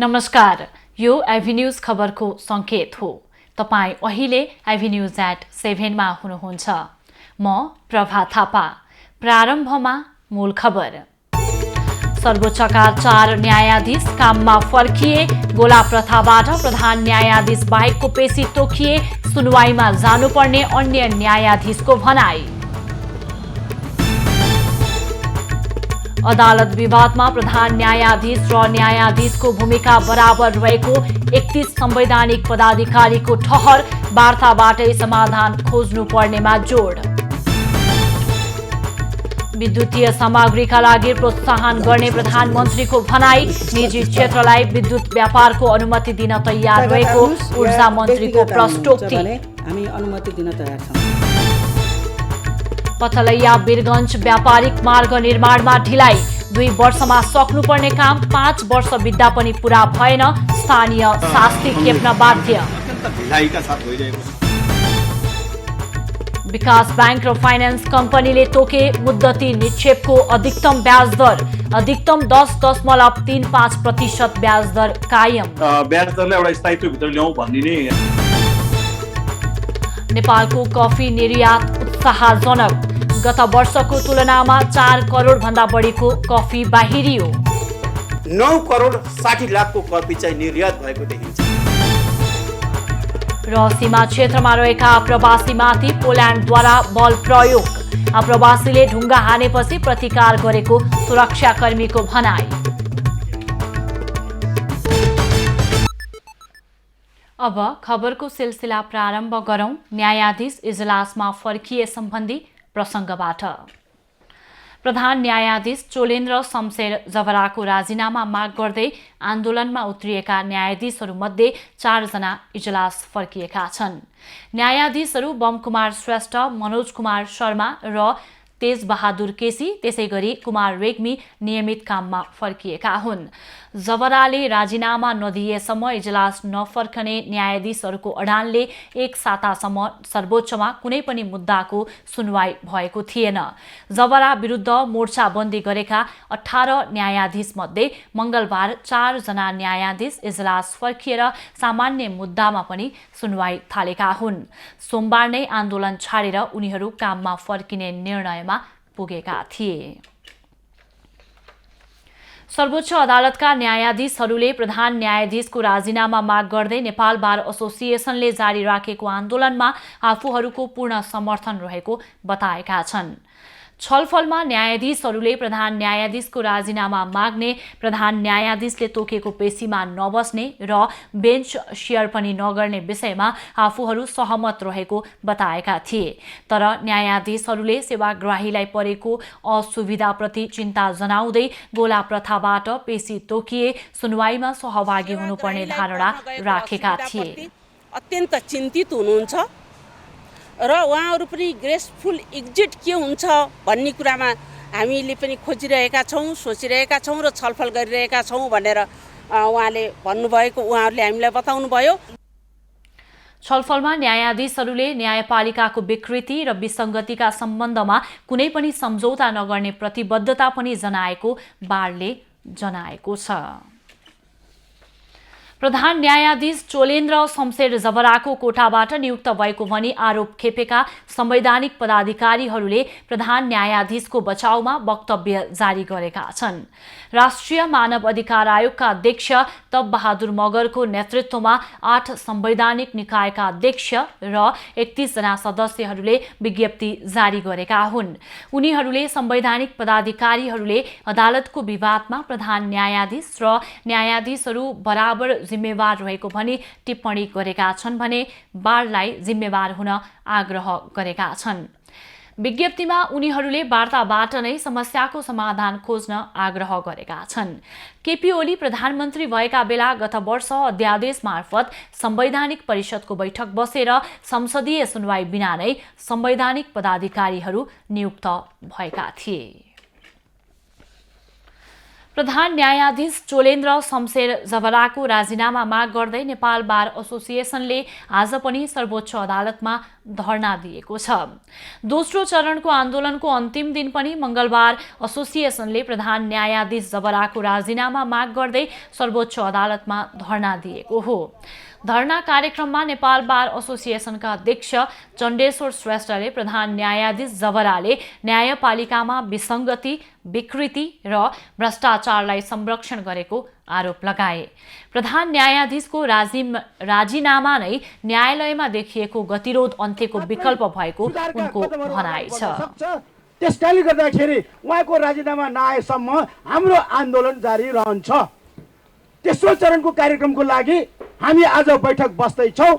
नमस्कार, यो Ivy news खबरको संकेत हो। तपाई अहिले आइभी न्यूज एट 7 मा हुनुहुन्छ। म प्रभा थापा। प्रारम्भमा मूल खबर। सर्वोच्चका 4 न्यायाधीश काममा फर्किए। गोला प्रथाबाट प्रधान न्यायाधीश बाहेकको पेशी तोकिए। सुनवाईमा जानुपर्ने अन्य न्यायाधीशको भनाई। अदालत विवादमा प्रधान न्यायाधीश र न्यायाधीशको भूमिका बराबर रहेको 31 संवैधानिक पदाधिकारीको ठहर। वार्ताबाटै समाधान खोज्नुपर्नेमा जोड। विद्युतीय सामग्रीका लागि प्रोत्साहन गर्ने प्रधानमन्त्रीको भनाई। निजी क्षेत्रलाई विद्युत व्यापारको अनुमति दिन तयार रहेको ऊर्जा मन्त्रीको प्रष्टोक्ति। हामी अनुमति दिन तयार छौं। पथलैया वीरगञ्ज व्यापारिक मार्ग निर्माणमा ढिलाइ। 2 वर्षमा सक्नुपर्ने काम 5 वर्ष बित्दा पनि पूरा भएन। स्थानीय शास्ति खेप्न बाध्य। विकास बैंक र फाइनान्स कम्पनीले तोके मुद्दती निक्षेपको अधिकतम ब्याज दर। अधिकतम 10.35% ब्याज दर कायम। ब्याज दरलाई एउटा स्थायित्व भित्र ल्याउँ भन्ने नै। नेपालको कफी निर्यात उत्साहजनक। गत वर्षको तुलनामा 4 करोड भन्दा बढीको कफी बाहिरियो। 9 करोड 60 लाखको कफी चाहिँ निर्यात भएको देखिन्छ। र सीमा क्षेत्रमा रहेका प्रवासीमाथि पोल्यान्डद्वारा बल प्रयोग। आप्रवासीले ढुङ्गा हानेपछि प्रतिकार गरेको सुरक्षाकर्मीको भनाई। अब खबरको सिलसिला प्रारम्भ गरौं न्यायाधीश इजलासमा फर्किए सम्बन्धी प्रसङ्गबाट। प्रधान न्यायाधीश चोलेन्द्र शमशेर जवराको राजीनामा माग गर्दै आन्दोलनमा उत्रिएका न्यायाधीशहरूमध्ये 4 जना इजलास फर्किएका छन्। न्यायाधीशहरू बमकुमार श्रेष्ठ, मनोज कुमार शर्मा र तेजबहादुर केसी, त्यसैगरी कुमार रेग्मी नियमित काममा फर्किएका हुन्। जवराले राजीनामा नदिएसम्म इजलास नफर्कने न्यायाधीशहरूको अडानले 1 सातासम्म सर्वोच्चमा कुनै पनि मुद्दाको सुनवाई भएको थिएन। जवरा विरुद्ध मोर्चाबन्दी गरेका 18 न्यायाधीश मध्ये मंगलबार 4 जना न्यायाधीश इजलास फर्किएर सामान्य मुद्दामा पनि सुनवाई थालेका हुन्। सोमबार नै आन्दोलन छाडेर उनीहरू काममा फर्किने निर्णयमा पुगेका थिए। सर्वोच्च अदालतका न्यायाधीशहरूले प्रधान न्यायाधीशको राजीनामा माग गर्दै नेपाल बार एसोसिएसनले जारी राखेको आन्दोलनमा आफूहरूको पूर्ण समर्थन रहेको बताएका छन्। छलफलमा न्यायाधीशहरूले प्रधान न्यायाधीशको राजीनामा माग्ने, प्रधान न्यायाधीशले तोकेको पेशीमा नबस्ने र बेन्च शेयर पनि नगर्ने विषयमा आफूहरू सहमत रहेको बताएका थिए। तर न्यायाधीशहरूले सेवाग्राहीलाई परेको असुविधाप्रति चिन्ता जनाउँदै गोला प्रथाबाट पेशी तोकिए सुनवाईमा सहभागी हुनुपर्ने धारणा राखेका थिए। अत्यन्त चिन्तित हुनुहुन्छ र उहाँहरू पनि ग्रेसफुल एक्जिट के हुन्छ भन्ने कुरामा हामीले पनि खोजिरहेका छौँ, सोचिरहेका छौँ र छलफल गरिरहेका छौँ भनेर उहाँले भन्नुभएको उहाँहरूले हामीलाई बताउनु भयो। छलफलमा न्यायाधीशहरूले न्यायपालिकाको विकृति र विसङ्गतिका सम्बन्धमा कुनै पनि सम्झौता नगर्ने प्रतिबद्धता पनि जनाएको बारले जनाएको छ। प्रधान न्यायाधीश चोलेन्द्र शमशेर जवराको कोटाबाट नियुक्त भएको भनी आरोप खेपेका संवैधानिक पदाधिकारीहरूले प्रधान न्यायाधीशको बचाउमा वक्तव्य जारी गरेका छन्। राष्ट्रिय मानव अधिकार आयोगका अध्यक्ष तब बहादुर मगरको नेतृत्वमा 8 संवैधानिक निकायका अध्यक्ष र 31 जना सदस्यहरूले विज्ञप्ति जारी गरेका हुन्। उनीहरूले संवैधानिक पदाधिकारीहरूले अदालतको विवादमा प्रधान न्यायाधीश र न्यायाधीशहरू बराबर जिम्मेवार रहेको भनी टिप्पणी गरेका छन् भने बारलाई जिम्मेवार हुन आग्रह गरेका छन्। विज्ञप्तिमा उनीहरूले वार्ताबाट नै समस्याको समाधान खोज्न आग्रह गरेका छन्। केपी ओली प्रधानमन्त्री भएका बेला गत वर्ष अध्यादेश मार्फत संवैधानिक परिषदको बैठक बसेर संसदीय सुनवाई बिना नै संवैधानिक पदाधिकारीहरू नियुक्त भएका थिए। प्रधान न्यायाधीश चोलेन्द्र शमशेर जवराको राजीनामा माग गर्दै नेपाल बार एसोसिएसनले आज पनि सर्वोच्च अदालतमा धरना दिएको छ। दोस्रो चरणको आन्दोलनको अन्तिम दिन पनि मंगलबार एसोसिएसनले प्रधान न्यायाधीश जवराको राजीनामा माग गर्दै सर्वोच्च अदालतमा धरना दिएको हो। धरना कार्यक्रममा नेपाल बार एसोसिएसनका अध्यक्ष चण्डेश्वर श्रेष्ठले प्रधान न्यायाधीश जवराले न्यायपालिकामा विसङ्गति, विकृति र भ्रष्टाचारलाई संरक्षण गरेको आरोप लगाए। प्रधान न्यायाधीशको राजीनामा नै न्यायालयमा देखिएको गतिरोध अन्त्यको विकल्प भएको उनको भनाइ छ। त्यसकारणले गर्दाखेरि उहाँको राजीनामा नआएसम्म हाम्रो आन्दोलन जारी रहन्छ। तेस्रो चरणको कार्यक्रमको लागि हामी आज बैठक बस्दैछौँ।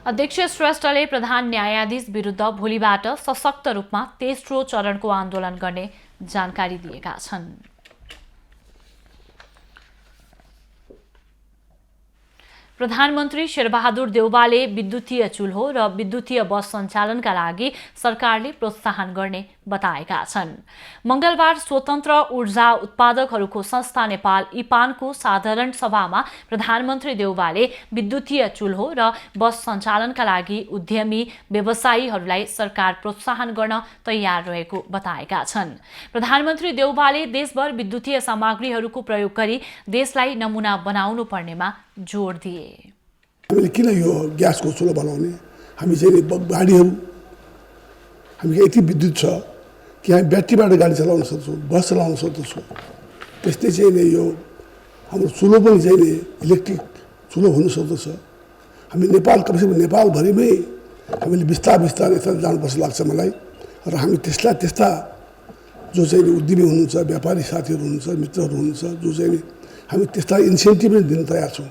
अध्यक्ष श्रेष्ठले प्रधान न्यायाधीश विरुद्ध भोलिबाट सशक्त रूपमा तेस्रो चरणको आन्दोलन गर्ने जानकारी दिएका छन्। प्रधानमन्त्री शेरबहादुर देउवाले विद्युतीय चुल्हो र विद्युतीय बस सञ्चालनका लागि सरकारले प्रोत्साहन गर्ने बताएका छन्। मंगलबार स्वतन्त्र ऊर्जा उत्पादकहरूको संस्था नेपाल इपानको साधारण सभामा प्रधानमन्त्री देउवाले विद्युतीय चुल्हो र बस सञ्चालनका लागि उद्यमी व्यवसायीहरूलाई सरकार प्रोत्साहन गर्न तयार रहेको बताएका छन्। प्रधानमन्त्री देउवाले देशभर विद्युतीय सामग्रीहरूको प्रयोग गरी देशलाई नमुना बनाउनु पर्नेमा जोड दिए। हामीले किन यो ग्यासको चुलो बनाउने? हामी चाहिँ गाडीहरू हामी यति विद्युत छ कि हामी ब्याट्रीबाट गाडी चलाउन सक्छौँ, बस चलाउन सक्दछौँ। त्यस्तै चाहिँ नि यो हाम्रो चुलो पनि चाहिँ नि इलेक्ट्रिक चुलो हुन सक्दछ। हामी नेपाल कमसेकम नेपालभरिमै हामीले बिस्तार यता जानुपर्छ लाग्छ मलाई। र हामी त्यस्ता जो चाहिँ उद्यमी हुनुहुन्छ, व्यापारी साथीहरू हुनुहुन्छ, मित्रहरू हुनुहुन्छ, जो चाहिँ नि हामी त्यस्ता इन्सेन्टिभ पनि दिन तयार छौँ।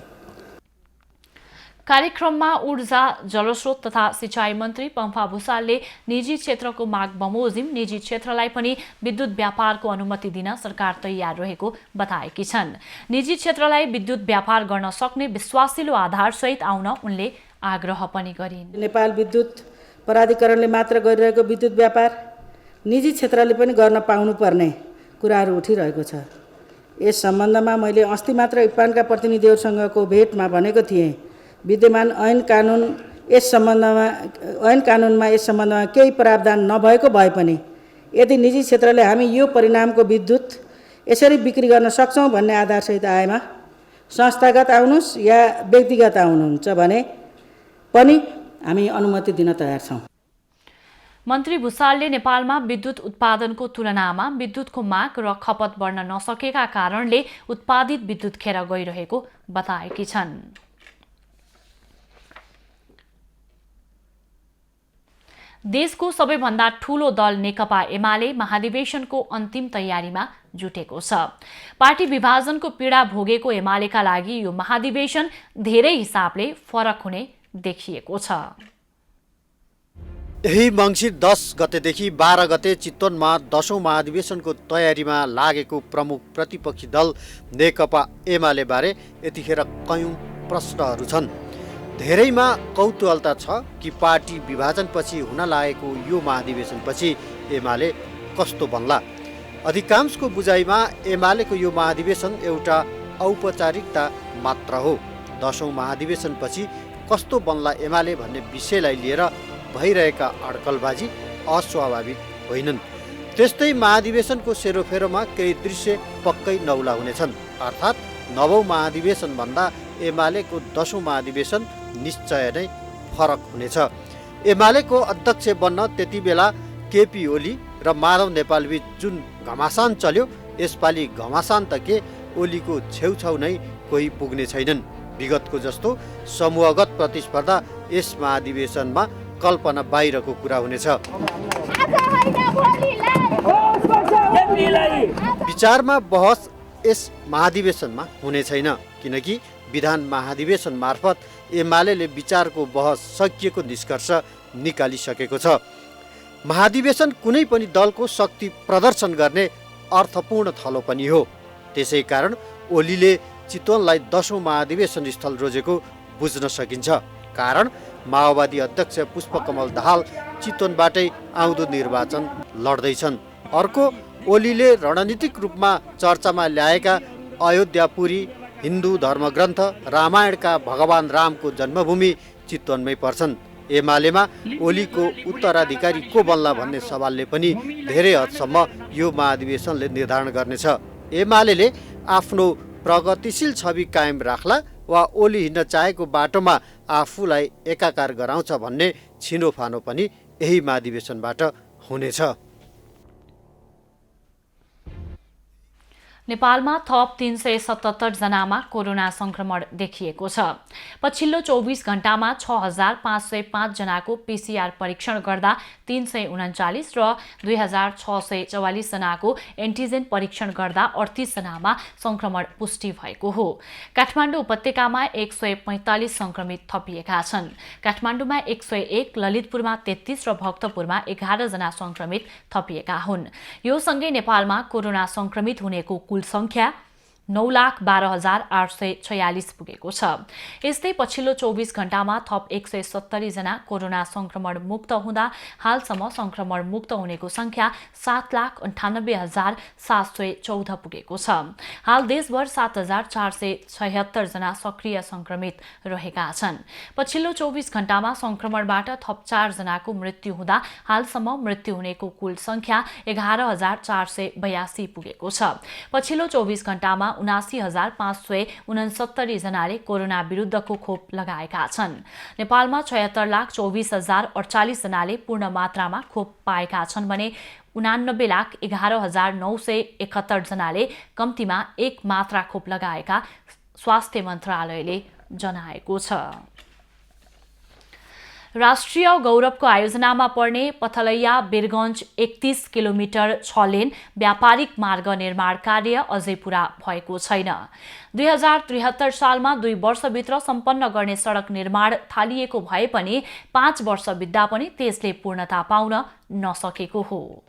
कार्यक्रममा ऊर्जा, जलस्रोत तथा सिंचाई मन्त्री पम्फा भूषालले निजी क्षेत्रको माग बमोजिम निजी क्षेत्रलाई पनि विद्युत व्यापारको अनुमति दिन सरकार तयार रहेको बताएकी छन्। निजी क्षेत्रलाई विद्युत व्यापार गर्न सक्ने विश्वासिलो आधारसहित आउन उनले आग्रह पनि गरिन्। नेपाल विद्युत प्राधिकरणले मात्र गरिरहेको विद्युत व्यापार निजी क्षेत्रले पनि गर्न पाउनुपर्ने कुराहरू उठिरहेको छ। यस सम्बन्धमा मैले अस्ति मात्र इपानका प्रतिनिधिहरूसँगको भेटमा भनेको थिएँ, विद्यमान ऐन कानुनमा यस सम्बन्धमा केही प्रावधान नभएको भए पनि यदि निजी क्षेत्रले हामी यो परिणामको विद्युत यसरी बिक्री गर्न सक्छौँ भन्ने आधारसहित आएमा संस्थागत आउनुहोस् या व्यक्तिगत आउनुहुन्छ भने पनि हामी अनुमति दिन तयार छौँ। मन्त्री भूषालले नेपालमा विद्युत उत्पादनको तुलनामा विद्युतको माग र खपत बढ्न नसकेका कारणले उत्पादित विद्युत खेर गइरहेको बताएकी छन्। देशको सबैभन्दा ठूलो दल नेकपा एमाले महाधिवेशनको अन्तिम तयारीमा जुटेको छ। पार्टी विभाजनको पीडा भोगेको एमालेका लागि यो महाधिवेशन धेरै हिसाबले फरक हुने देखिएको छ। यही मङ्सिर 10 गतेदेखि 12 गते चितवनमा 10औं महाधिवेशनको तयारीमा लागेको प्रमुख प्रतिपक्षी दल नेकपा एमाले बारे यतिखेर कयौं प्रश्नहरू छन्। धेरैमा कौतूहलता छ कि पार्टी विभाजनपछि हुन लागेको यो महाधिवेशनपछि एमाले कस्तो बन्ला। अधिकांशको बुझाइमा एमालेको यो महाधिवेशन एउटा औपचारिकता मात्र हो। 10औं महाधिवेशनपछि कस्तो बन्ला एमाले भन्ने विषयलाई लिएर भइरहेका अड्कलबाजी अस्वाभाविक होइनन्। त्यस्तै महाधिवेशनको सेरोफेरोमा केही दृश्य पक्कै नौला हुनेछन्। अर्थात् 9औं महाधिवेशनभन्दा एमालेको 10औं महाधिवेशन निश्चय नै फरक हुनेछ। एमालेको अध्यक्ष बन्न त्यति बेला केपी ओली र माधव नेपालबीच जुन घमासान चल्यो, यसपालि घमासान त के, ओलीको छेउछाउ नै कोही पुग्ने छैनन्। विगतको जस्तो समूहगत प्रतिस्पर्धा यस महाधिवेशनमा कल्पना बाहिरको कुरा हुनेछ। विचारमा बहस यस महाधिवेशनमा हुने छैन, किनकि विधान महाधिवेशन मार्फत एमालेले विचारको बहस सकिएको निष्कर्ष निकालिसकेको छ। महाधिवेशन कुनै पनि दलको शक्ति प्रदर्शन गर्ने अर्थपूर्ण थलो पनि हो। त्यसै कारण ओलीले चितवनलाई 10औं महाधिवेशन स्थल रोजेको बुझ्न सकिन्छ। कारण माओवादी अध्यक्ष पुष्पकमल दाहाल चितवनबाटै आउँदो निर्वाचन लड्दैछन्। अर्को ओलीले रणनीतिक रूपमा चर्चामा ल्याएका अयोध्यापुरी हिन्दू धर्मग्रन्थ रामायणका भगवान रामको जन्मभूमि चितवनमै पर्छन्। एमालेमा ओलीको उत्तराधिकारी को बन्ला भन्ने सवालले पनि धेरै हदसम्म यो महाधिवेशनले निर्धारण गर्नेछ। एमाले आफ्नो प्रगतिशील छवि कायम राख्ला वा ओली हिँड्न चाहेको बाटोमा आफूलाई एकाकार गराउँछ भन्ने छिनोफानो पनि यही महाधिवेशनबाट हुनेछ। नेपालमा थप 377 जनामा कोरोना संक्रमण देखिएको छ। पछिल्लो 24 घण्टामा 6505 जनाको पीसीआर परीक्षण गर्दा 339 र 2644 जनाको एन्टिजेन परीक्षण गर्दा 38 जनामा संक्रमण पुष्टि भएको हो। काठमाडौँ उपत्यकामा 145 संक्रमित थपिएका छन्। काठमाडौँमा 101, ललितपुरमा 33 र भक्तपुरमा 11 जना संक्रमित थपिएका हुन्। यो सँगै नेपालमा कोरोना संक्रमित हुनेको कुल संख्या 9,12,846 पुगेको छ। यस्तै पछिल्लो 24 घण्टामा थप 170 जना कोरोना संक्रमण मुक्त हुँदा हालसम्म संक्रमण मुक्त हुनेको संख्या 7,98,714 पुगेको छ। हाल देशभर 7,476 जना सक्रिय संक्रमित रहेका छन्। पछिल्लो 24 घण्टामा संक्रमणबाट थप 4 जनाको मृत्यु हुँदा हालसम्म मृत्यु हुनेको कुल संख्या 11,482 पुगेको छ। पछिल्लो 24 घण्टामा 79,569 जनाले कोरोना विरुद्धको खोप लगाएका छन्। नेपालमा 76,24,048 जनाले पूर्ण मात्रामा खोप पाएका छन् भने 89,11,971 जनाले कम्तीमा 1 मात्रा खोप लगाएका स्वास्थ्य मन्त्रालयले जनाएको छ। राष्ट्रिय गौरवको आयोजनामा पर्ने पथलैया वीरगञ्ज 31 किलोमिटर 6 लेन व्यापारिक मार्ग निर्माण कार्य अझै पूरा भएको छैन। 2073 सालमा 2 वर्षभित्र सम्पन्न गर्ने सडक निर्माण थालिएको भए पनि 5 वर्ष बित्दा पनि त्यसले पूर्णता पाउन नसकेको हो।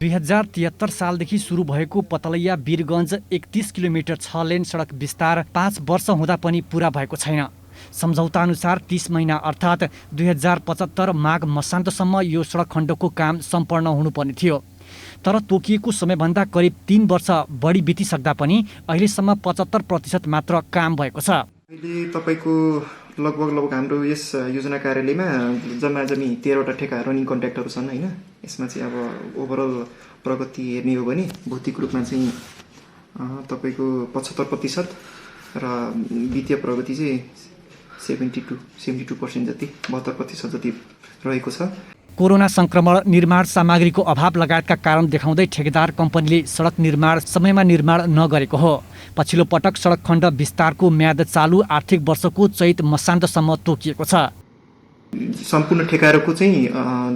2073 सालदेखि सुरु भएको पतलैया वीरगञ्ज 31 किलोमिटर 6 लेन सडक विस्तार 5 वर्ष हुँदा पनि पूरा भएको छैन। सम्झौता अनुसार 30 महिना अर्थात् 2075 माघ मसान्तसम्म यो सडक खण्डको काम सम्पन्न हुनुपर्ने थियो। तर तोकिएको समयभन्दा करिब 3 वर्ष बढी बितिसक्दा पनि अहिलेसम्म 75% मात्र काम भएको छ। अहिले तपाईँको लगभग हाम्रो यस योजना कार्यालयमा जम्मी 13वटा ठेका रनिङ कन्ट्र्याक्टहरू छन् होइन। यसमा चाहिँ अब ओभरअल प्रगति हेर्ने हो भने भौतिक रूपमा चाहिँ तपाईँको 75% र वित्तीय प्रगति चाहिँ 72% जति 72% जति रहेको छ। कोरोना संक्रमण, निर्माण सामग्रीको अभाव लगायतका कारण देखाउँदै ठेकेदार कम्पनीले सडक निर्माण समयमा निर्माण नगरेको हो। पछिल्लो पटक सडक खण्ड विस्तारको म्याद चालु आर्थिक वर्षको चैत मसान्तसम्म तोकिएको छ। सम्पूर्ण ठेकाहरूको चाहिँ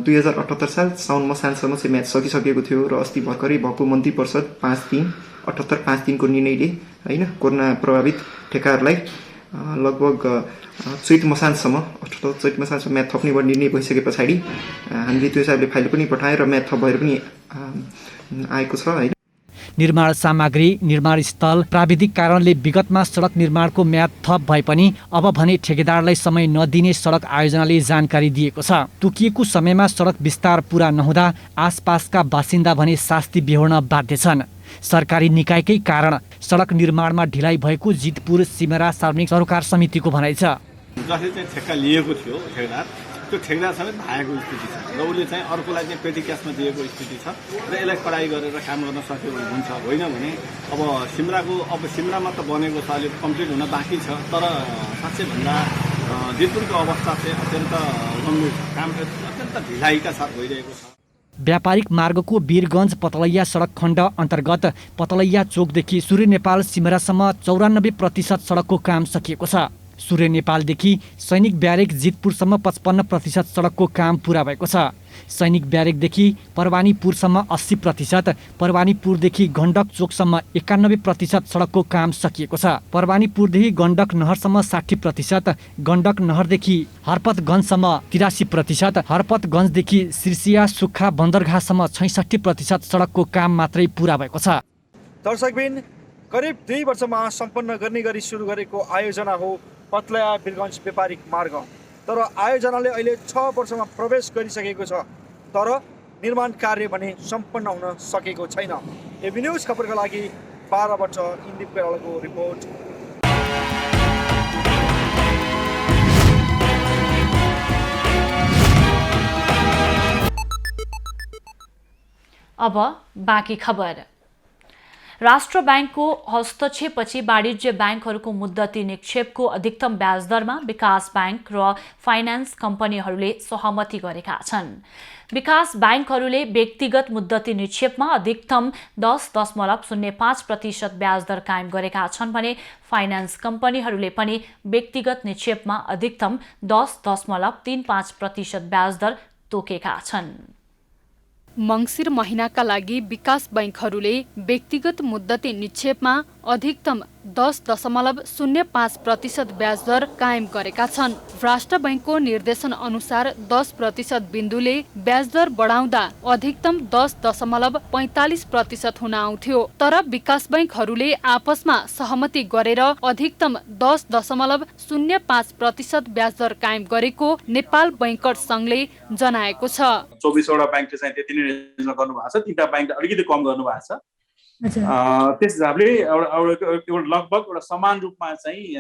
2078 साल साउन मसान्तसम्म चाहिँ म्याद सकिसकेको थियो र अस्ति भर्खरै भएको मन्त्री परिषद 5/3/78/53 को निर्णयले होइन कोरोना प्रभावित ठेकाहरूलाई लगभग चैत मसान्तसम्म म्याद थप्ने निर्णय भइसके पछाडि हामीले त्यो हिसाबले फाइल पनि पठाएर म्याद थप भएर पनि आएको छ होइन। निर्माण सामग्री, निर्माण स्थल, प्राविधिक कारणले विगतमा सडक निर्माणको म्याद थप भए पनि अब भने ठेकेदारलाई समय नदिने सडक आयोजनाले जानकारी दिएको छ। तोकिएको समयमा सडक विस्तार पूरा नहुँदा आसपासका बासिन्दा भने शास्ति बेहोर्न बाध्य छन्। सरकारी निकायकै कारण सडक निर्माणमा ढिलाइ भएको जितपुर सिमरा सार्वजनिक सरोकार समितिको भनाइ छ। जसले चाहिँ ठेक्का लिएको थियो ठेकेदार, त्यो ठेकेदार समेत भागेको स्थिति छ र उसले चाहिँ अर्कोलाई चाहिँ पेटी क्यासमा दिएको स्थिति छ र यसलाई कडाइ गरेर काम गर्न सकेको हुन्छ। होइन भने अब सिमरामा त बनेको छ, अहिले कम्प्लिट हुन बाँकी छ। तर साँच्चै भन्दा जितपुरको अवस्था चाहिँ अत्यन्त गम्भीर छ। काम अत्यन्त ढिलाइका साथ भइरहेको छ। व्यापारिक मार्गको वीरगञ्ज पतलैया सडक खण्ड अन्तर्गत पतलैया चोकदेखि सूर्य नेपाल सिमरासम्म 94% सडकको काम सकिएको छ। सूर्य नेपालदेखि सैनिक ब्यारेक जितपुरसम्म 55% सडकको काम पुरा भएको छ। सैनिक ब्यारेकदेखि परवानीपुरसम्म 80%, परवानीपुरदेखि गण्डक चोकसम्म 91% सडकको काम सकिएको छ। परवानीपुरदेखि गण्डक नहरसम्म 60%, गण्डक नहरदेखि हरपतगञ्जसम्म 83%, हरपतगञ्जदेखि सिर्सिया सुक्खा बन्दरगाहसम्म 66% सडकको काम मात्रै पुरा भएको छ। दर्शकबिन, करिब 2 वर्षमा सम्पन्न गर्ने गरी सुरु गरेको आयोजना हो पतलैया वीरगञ्ज व्यापारिक मार्ग। तर आयोजनाले अहिले 6 वर्षमा प्रवेश गरिसकेको छ। तर निर्माण कार्य भने सम्पन्न हुन सकेको छैन। एबी न्युज खबरका लागि 12बाट इन्दिप पेरालको रिपोर्ट। अब बाँकी खबर। राष्ट्र ब्याङ्कको हस्तक्षेपपछि वाणिज्य ब्याङ्कहरूको मुद्दती निक्षेपको अधिकतम ब्याज दरमा विकास ब्याङ्क र फाइनान्स कम्पनीहरूले सहमति गरेका छन्। विकास ब्याङ्कहरूले व्यक्तिगत मुद्दती निक्षेपमा अधिकतम 10.05% ब्याज दर कायम गरेका छन् भने फाइनान्स कम्पनीहरूले पनि व्यक्तिगत निक्षेपमा अधिकतम 10.35% ब्याज दर तोकेका छन्। मङ्सिर महिनाका लागि विकास बैंकहरूले व्यक्तिगत मुद्दती निक्षेपमा अधिकतम 10.05% ब्याज दर कायम गरेका छन्। राष्ट्र बैंकको निर्देशन अनुसार 10% बिन्दुले ब्याज दर बढाउँदा अधिकतम 10.45% हुन आउँथ्यो, तर विकास बैंकहरूले आपसमा सहमति गरेर अधिकतम 10.05% ब्याज दर कायम गरेको नेपाल बैंकर्स संघले जनाएको छ। 24 वटा बैंकले चाहिँ त्यति नै गर्नु भएको छ, 3टा बैंकले अलिकति कम गर्नु भएको छ। त्यस हिसाबले लगभग एउटा समान रूपमा चाहिँ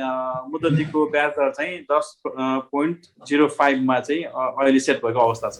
मुद्दतीको ब्याज दर चाहिँ 10.05 मा चाहिँ अहिले सेट भएको अवस्था छ।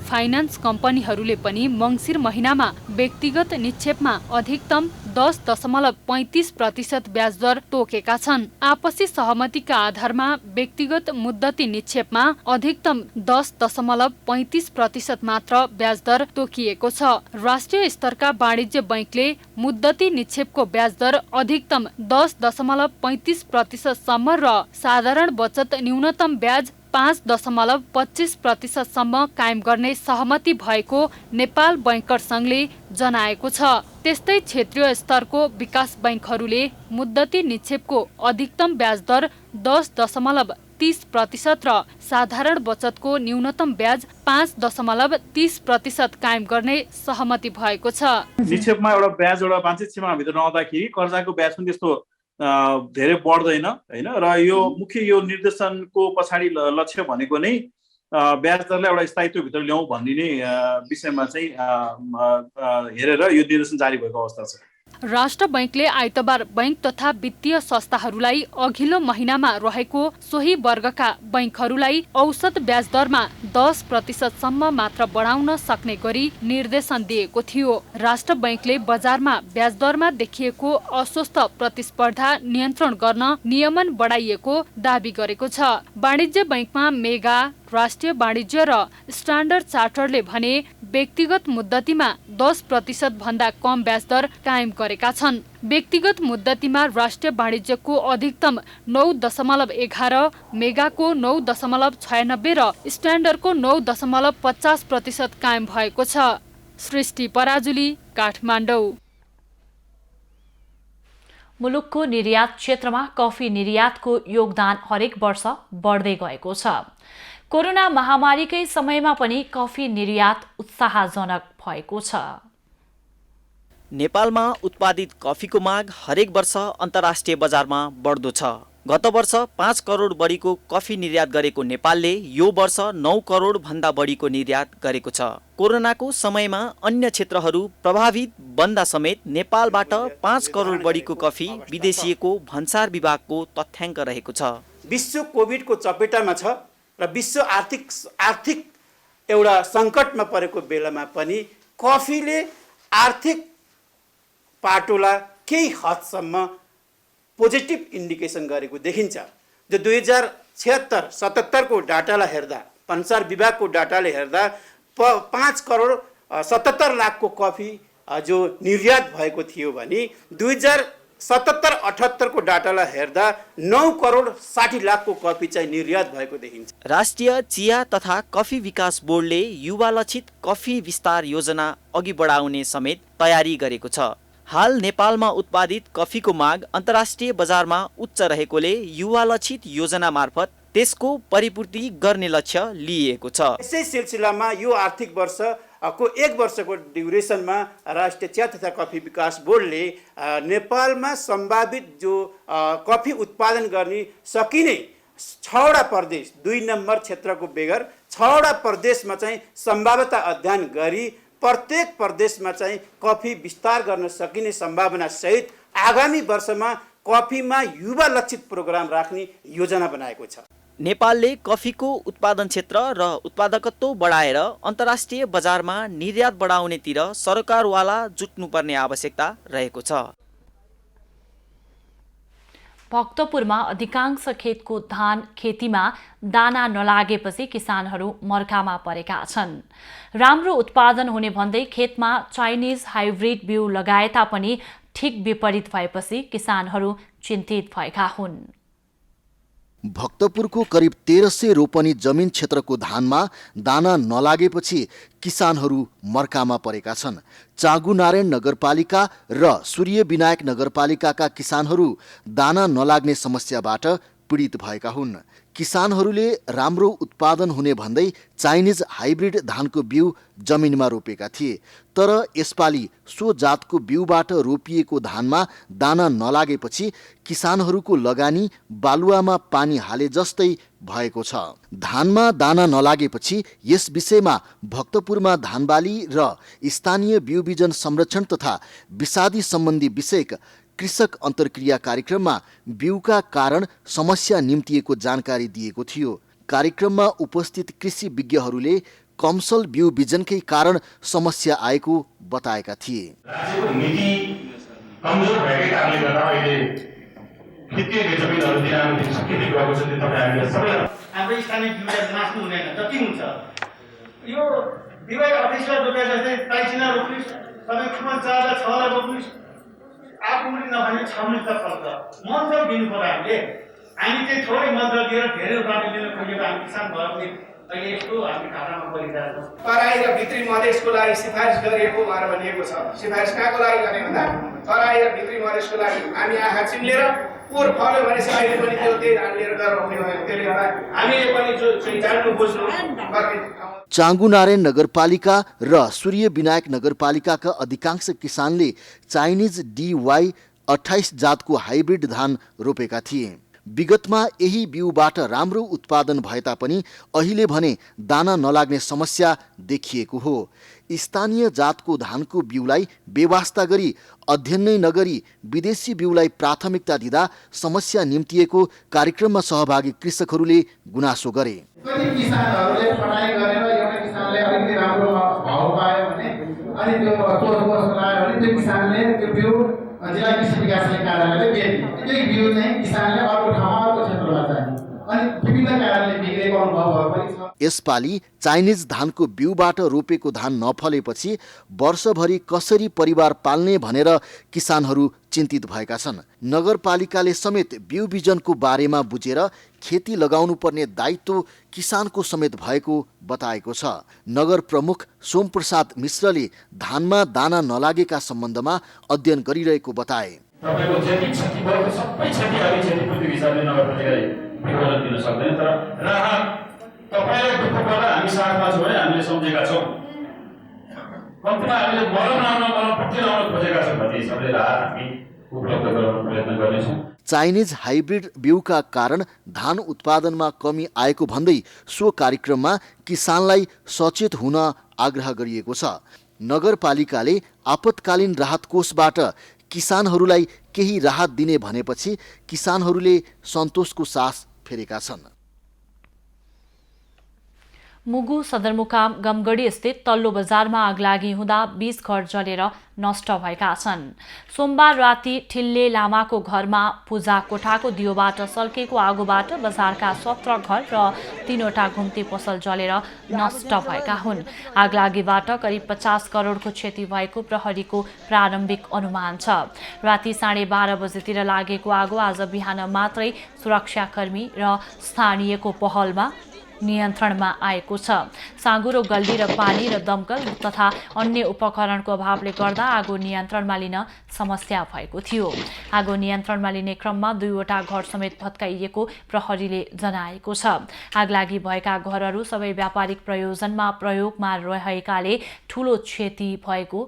फाइनान्स कम्पनीहरूले पनि मङ्सिर महिनामा व्यक्तिगत निक्षेपमा अधिकतम 10.35% ब्याज दर तोकेका छन्। आपसी सहमतिका आधारमा व्यक्तिगत मुद्दती निक्षेपमा अधिकतम 10.35% मात्र ब्याज दर तोकिएको छ। राष्ट्रिय स्तरका वाणिज्य बैंकले मुद्दती निक्षेपको ब्याज दर अधिकतम 10.35% सम्म र साधारण बचत न्यूनतम ब्याज 5.25% सम्म कायम गर्ने सहमति भएको नेपाल बैंकर्स संघले जनाएको छ। त्यस्तै क्षेत्रीय स्तरको विकास बैंकहरूले मुद्दती निक्षेपको अधिकतम ब्याज दर 10.30% र साधारण बचतको न्यूनतम ब्याज 5.30% कायम गर्ने सहमति भएको छ। निक्षेपमा एउटा ब्याज एउटा वाञ्छित सीमाभित्र रहँदाखेरि कर्जाको ब्याज पनि त्यस्तो धेरै बढ्दैन हैन, र यो मुख्य यो निर्देशनको पछाडि लक्ष्य भनेको नै ब्याज दरलाई एउटा स्थायित्व भित्र ल्याउँ भन्ने नै विषयमा चाहिँ हेरेर यो निर्देशन जारी भएको अवस्था छ। राष्ट्र बैंकले आइतबार बैंक तथा वित्तीय संस्थाहरूलाई अघिल्लो महिनामा रहेको सोही वर्गका बैंकहरूलाई औसत ब्याज दरमा 10% सम्म मात्र बढाउन सक्ने गरी निर्देशन दिएको थियो। राष्ट्र बैंकले बजारमा ब्याज दरमा देखिएको अस्वस्थ प्रतिस्पर्धा नियन्त्रण गर्न नियमन बढाइएको दाबी गरेको छ। वाणिज्य बैंकमा मेगा, राष्ट्रिय वाणिज्य र स्ट्यान्डर्ड चार्टरले भने व्यक्तिगत मुद्दतीमा 10% भन्दा कम ब्याज दर कायम गरेका छन्। व्यक्तिगत मुद्दतीमा राष्ट्रिय वाणिज्यको अधिकतम 9.11, मेगाको 9.96 र स्ट्यान्डर्डको 9.50% कायम भएको छ। सृष्टि पराजुली, काठमाडौँ। मुलुकको निर्यात क्षेत्रमा कफी निर्यातको योगदान हरेक वर्ष बढ्दै गएको छ। कोरोना महामारीकै समयमा पनि कफी निर्यात उत्साहजनक भएको छ। नेपालमा उत्पादित कफीको माग हरेक वर्ष अन्तर्राष्ट्रिय बजारमा बढ्दो छ। गत वर्ष 5 करोड बढीको कफी निर्यात गरेको नेपालले यो वर्ष 9 करोड भन्दा बढीको निर्यात गरेको छ। कोरोनाको समयमा अन्य क्षेत्रहरू प्रभावित बन्दा समेत नेपालबाट 5 करोड बढीको कफी विदेशिएको भन्सार विभागको तथ्याङ्क रहेको छ। विश्व कोभिडको चपेटामा छ र विश्व आर्थिक एउटा सङ्कटमा परेको बेलामा पनि कफीले आर्थिक पाटोलाई केही हदसम्म पोजिटिभ इन्डिकेसन गरेको देखिन्छ। जो 2076-77 को डाटालाई हेर्दा, भन्सार विभागको डाटाले हेर्दा 5 करोड 77 लाखको कफी जो निर्यात भएको थियो भने 2077-78 को डाटालाई हेर्दा 9 करोड 60 लाखको कफी चाहिँ निर्यात भएको देखिन्छ। राष्ट्रिय चिया तथा कफी विकास बोर्डले युवा लक्षित कफी विस्तार योजना अघि बढाउने समेत तयारी गरेको छ। हाल नेपालमा उत्पादित कफीको माग अन्तर्राष्ट्रिय बजारमा उच्च रहेकोले युवा लक्षित योजना मार्फत त्यसको परिपूर्ति गर्ने लक्ष्य लिएको छ। यसै सिलसिलामा यो आर्थिक वर्षको 1 वर्षको ड्युरेसनमा राष्ट्रिय चिया तथा कफी विकास बोर्डले नेपालमा सम्भावित जो कफी उत्पादन गर्ने सकिने 6 वटा प्रदेश 2 नम्बर क्षेत्रको बेगर 6वटा प्रदेशमा चाहिँ सम्भाव्यता अध्ययन गरी प्रत्येक प्रदेशमा चाहिँ कफी विस्तार गर्न सकिने सम्भावना सहित आगामी वर्षमा कफीमा युवा लक्षित प्रोग्राम राख्ने योजना बनाएको छ। नेपालले कफीको उत्पादन क्षेत्र र उत्पादकत्व बढाएर अन्तर्राष्ट्रिय बजारमा निर्यात बढाउनेतिर सरकारवाला जुट्नुपर्ने आवश्यकता रहेको छ। भक्तपुरमा अधिकांश खेतको धान खेतीमा दाना नलागेपछि किसानहरू मर्कामा परेका छन्। राम्रो उत्पादन हुने भन्दै खेतमा चाइनिज हाइब्रिड बिउ लगाए तापनि ठिक विपरीत भएपछि किसानहरू चिन्तित भएका हुन्। भक्तपुरको करिब 1300 रोपनी जमिन क्षेत्रको धानमा दाना नलागेपछि किसानहरू मर्कामा परेका छन्। चाँगुनारायण नगरपालिका र सूर्य विनायक नगरपालिकाका किसानहरू दाना नलाग्ने समस्याबाट पीडित भएका हुन्। किसानहरूले राम्रो उत्पादन हुने भन्दै चाइनिज हाइब्रिड धानको बिउ जमिनमा रोपेका थिए, तर यसपालि सो जातको बिउबाट रोपिएको धानमा दाना नलागेपछि किसानहरूको लगानी बालुवामा पानी हाले जस्तै भएको छ। धानमा दाना नलागेपछि यस विषयमा भक्तपुरमा धानबाली र स्थानीय बिउ बिजन संरक्षण तथा विषादी सम्बन्धी विषयक कृषक अन्तर्क्रिया कार्यक्रममा बिउका कारण समस्या निम्तिएको जानकारी दिएको थियो। कार्यक्रममा उपस्थित कृषि विज्ञहरूले कमसल बिउ बिजनकै कारण समस्या आएको बताएका थिए। राज्यको नीति कमजोर भएकै कारणले गर्दा अहिले खेती जमिनहरू दिनानु दिन सकिने गएको छ। त्यो तपाईहरुले सबैलाई हाम्रो स्थानीय बिउलाई नाच्नु हुँदैन, जति हुन्छ यो बिउलाई अफिसमा रोपे जस्तै पाइसिना रोप्नु, सबै खुमा चाला छला रोप्नु, आफू पनि नभने छाम्नु त पर्छ। मन्त्र दिनु पर्यो। हामी चाहिँ थोरै मन्त्र दिएर धेरै उत्पादन दिन खोजेको हामी किसान भएर पनि अहिले यस्तो हामी घाटामा परिरहेको छौँ। तराई र भित्री मधेसको लागि सिफारिस गरिएको भनेर भनिएको छ। सिफारिस कहाँको लागि गर्ने भन्दा तराई र भित्री मधेसको लागि हामी आँखा चिम्लेर पोहोर फल्यो भनेपछि अहिले पनि त्यो त्यही धान लिएर गएर आउने भयो। त्यसले गर्दा हामीले पनि जो चाहिँ जान्नु बुझ्नु पर्ने। चाँगुनारायण नगरपालिका र सूर्य विनायक नगरपालिकाका अधिकांश किसानले चाइनिज DY28 जातको हाइब्रिड धान रोपेका थिए। विगतमा यही बिउबाट राम्रो उत्पादन भए तापनि अहिले भने दाना नलाग्ने समस्या देखिएको हो। स्थानीय जातको धानको बिउलाई बेवास्ता गरी अध्ययन नै नगरी विदेशी बिउलाई प्राथमिकता दिँदा समस्या निम्तिएको कार्यक्रममा सहभागी कृषकहरूले गुनासो गरे। कति किसानहरूले पढाइ गरेर एउटा किसानले अलिकति राम्रो भाउ पायो भने अनि त्यो सोच लगायो भने त्यो किसानले त्यो बिउ जिल्ला कृषि विकास कार्यालयले बेच्ने। त्यही बिउ चाहिँ किसानले अर्को ठाउँमा अर्को क्षेत्रमा चाहिने अनि विभिन्न कारणले बिग्रेको अनुभव पनि छ। यसपालि चाइनिज धानको बिउबाट रोपेको धान नफलेपछि वर्षभरि कसरी परिवार पाल्ने भनेर किसानहरू चिन्तित भएका छन्। नगरपालिकाले समेत बिउ बिजनको बारेमा बुझेर खेती लगाउनु पर्ने दायित्व किसानको समेत भएको बताएको छ। नगर प्रमुख सोमप्रसाद मिश्रले धानमा दाना नलागेका सम्बन्धमा अध्ययन गरिरहेको बताए। तपाईको जति क्षति भएको सबै क्षतिहरू क्षतिपूर्तिको हिसाबले नगरपालिकाले विवरण दिन सक्दैन, तर राहत तपाईलाई दुःख पर्दा हामी साथमा छौँ है, हामीले सम्झेका छौँ। कम्तीमा हामीले मलम लाउन खोजेका छौँ भन्ने हिसाबले राहत हामी उपलब्ध गराउन प्रयत्न गर्नेछौँ। चाइनिज हाइब्रिड बिउका कारण धान उत्पादनमा कमी आएको भन्दै सो कार्यक्रममा किसानलाई सचेत हुन आग्रह गरिएको छ। नगरपालिकाले आपतकालीन राहत कोषबाट किसानहरूलाई केही राहत दिने भनेपछि किसानहरूले सन्तोषको सास फेरेका छन्। मुगु सदरमुकाम गमगढी स्थित तल्लो बजारमा आगलागी हुँदा 20 घर जलेर नष्ट भएका छन्। सोमबार राति ठिल्ले लामाको घरमा पूजा कोठाको दियोबाट सल्केको आगोबाट बजारका 17 घर र 3वटा घुम्ती पसल जलेर नष्ट भएका हुन्। आगलागीबाट करिब 50 करोडको क्षति भएको प्रहरीको प्रारम्भिक अनुमान छ। राति 12:30 बजेतिर लागेको आगो आज बिहान मात्रै सुरक्षाकर्मी र स्थानीयको पहलमा नियन्त्रणमा आएको छ। साँगुरो गल्ली र पानी र दमकल तथा अन्य उपकरणको अभावले गर्दा आगो नियन्त्रणमा लिन समस्या भएको थियो। आगो नियन्त्रणमा लिने क्रममा 2वटा घर समेत भत्काइएको प्रहरीले जनाएको छ। आगलागी भएका घरहरू सबै व्यापारिक प्रयोजनमा प्रयोगमा रहेकाले ठूलो क्षति भएको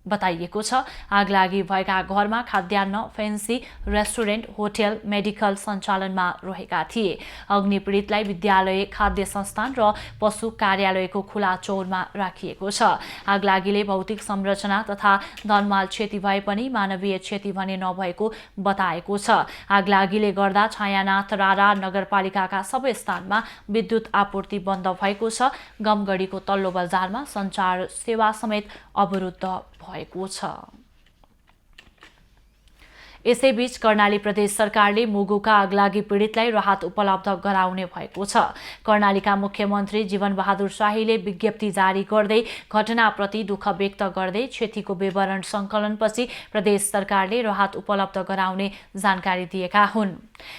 बताइएको छ। आगलागी भएका घरमा खाद्यान्न, फेन्सी रेस्टुरेन्ट, होटल, मेडिकल सञ्चालनमा रहेका थिए। अग्नि पीडितलाई विद्यालय, खाद्य संस्थान र पशु कार्यालयको खुला चौरमा राखिएको छ। आगलागीले भौतिक संरचना तथा धनमाल क्षति भए पनि मानवीय क्षति भने नभएको बताएको छ। आगलागीले गर्दा छायानाथ रारा नगरपालिकाका सबै स्थानमा विद्युत आपूर्ति बन्द भएको छ। गमगढीको तल्लो बजारमा सञ्चार सेवा समेत अवरुद्ध भएको छ। यसैबीच कर्णाली प्रदेश सरकारले मुगुका आगलागी पीडितलाई राहत उपलब्ध गराउने भएको छ। कर्णालीका मुख्यमन्त्री जीवन बहादुर शाहीले विज्ञप्ति जारी गर्दै घटनाप्रति दुःख व्यक्त गर्दै क्षतिको विवरण सङ्कलनपछि प्रदेश सरकारले राहत उपलब्ध गराउने जानकारी दिएका हुन्।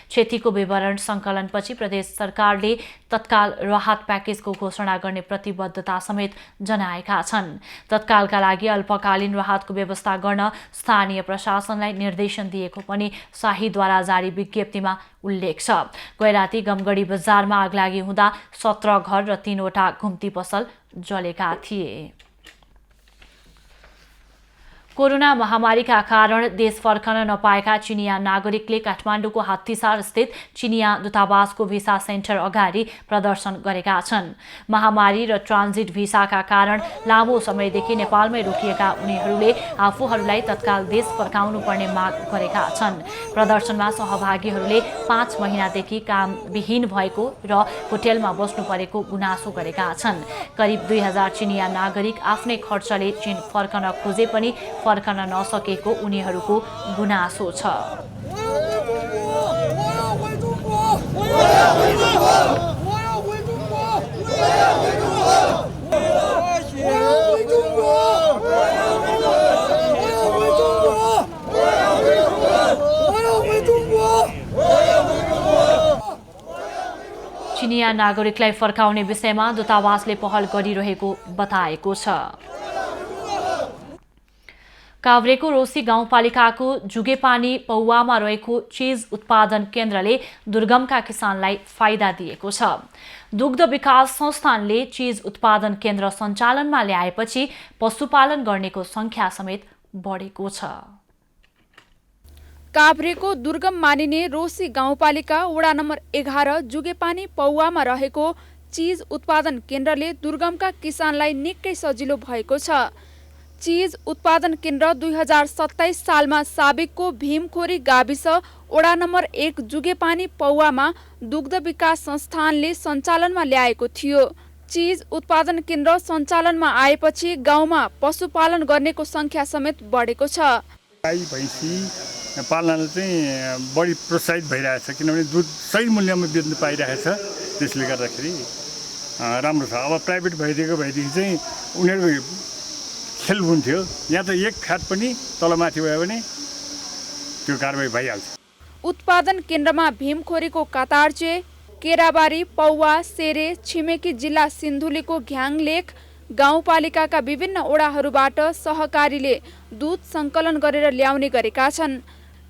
क्षतिको विवरण सङ्कलनपछि प्रदेश सरकारले तत्काल राहत प्याकेजको घोषणा गर्ने प्रतिबद्धता समेत जनाएका छन्। तत्कालका लागि अल्पकालीन राहतको व्यवस्था गर्न स्थानीय प्रशासनलाई निर्देशन दिएको पनि शाहीद्वारा जारी विज्ञप्तिमा उल्लेख छ। गैराती गमगढी बजारमा आगलागी हुँदा 17 घर र 3वटा घुम्ती पसल जलेका थिए। कोरोना महामारीका कारण देश फर्कन नपाएका चिनिया नागरिकले काठमाडौँको हात्तीसार स्थित चिनिया दूतावासको भिसा सेन्टर अगाडि प्रदर्शन गरेका छन्। महामारी र ट्रान्जिट भिसाका कारण लामो समयदेखि नेपालमै रोकिएका उनीहरूले आफूहरूलाई तत्काल देश फर्काउनु पर्ने माग गरेका छन्। प्रदर्शनमा सहभागीहरूले 5 महिनादेखि कामविहीन भएको र होटेलमा बस्नु परेको गुनासो गरेका छन्। करिब 2000 चिनिया नागरिक आफ्नै खर्चले चीन फर्कन खोजे पनि फर्कन नसकेको उनीहरूको गुनासो छ। चिनिया नागरिकलाई फर्काउने विषयमा दूतावासले पहल गरिरहेको बताएको छ। काभ्रेको रोसी गाउँपालिकाको जुगेपानी पौवामा रहेको चीज उत्पादन केन्द्रले दुर्गमका किसानलाई फाइदा दिएको छ। दुग्ध विकास संस्थानले चीज उत्पादन केन्द्र सञ्चालनमा ल्याएपछि पशुपालन गर्नेको संख्या समेत बढेको छ। काभ्रेको दुर्गम मानिने रोसी गाउँपालिका वडा नम्बर 11 जुगेपानी पौवामा रहेको चीज उत्पादन केन्द्रले दुर्गमका किसानलाई निकै सजिलो भएको छ। चीज उत्पादन केन्द्र 2027 सालमा साबिकको भीमखोरी गाविस वडा नम्बर 1 जुगेपानी पौवामा दुग्ध विकास संस्थानले सञ्चालनमा ल्याएको थियो। चीज उत्पादन केन्द्र सञ्चालनमा आएपछि गाउँमा पशुपालन गर्नेको संख्या समेत बढेको छ। गाई भैँसी पाल्नले चाहिँ बढी प्रोत्साहित भइरहेछ, किनभने दुध सही मूल्यमा बेच्नु पाइरहेछ। त्यसले गर्दाखेरि राम्रो छ। अब प्राइभेट भइदिएदेखि चाहिँ उनीहरूको खेल हुन्थ्यो। यहाँ त एक खाट पनि तलमाथि भयो भने त्यो कारबाही भइहाल्छ। उत्पादन केन्द्रमा भीमखोरीको कातार्चे, केराबारी, पौवा, सेरे, छिमेकी जिल्ला सिन्धुलीको घ्याङलेख गाउँपालिकाका विभिन्न ओडाहरूबाट सहकारीले दूध सङ्कलन गरेर ल्याउने गरेका छन्।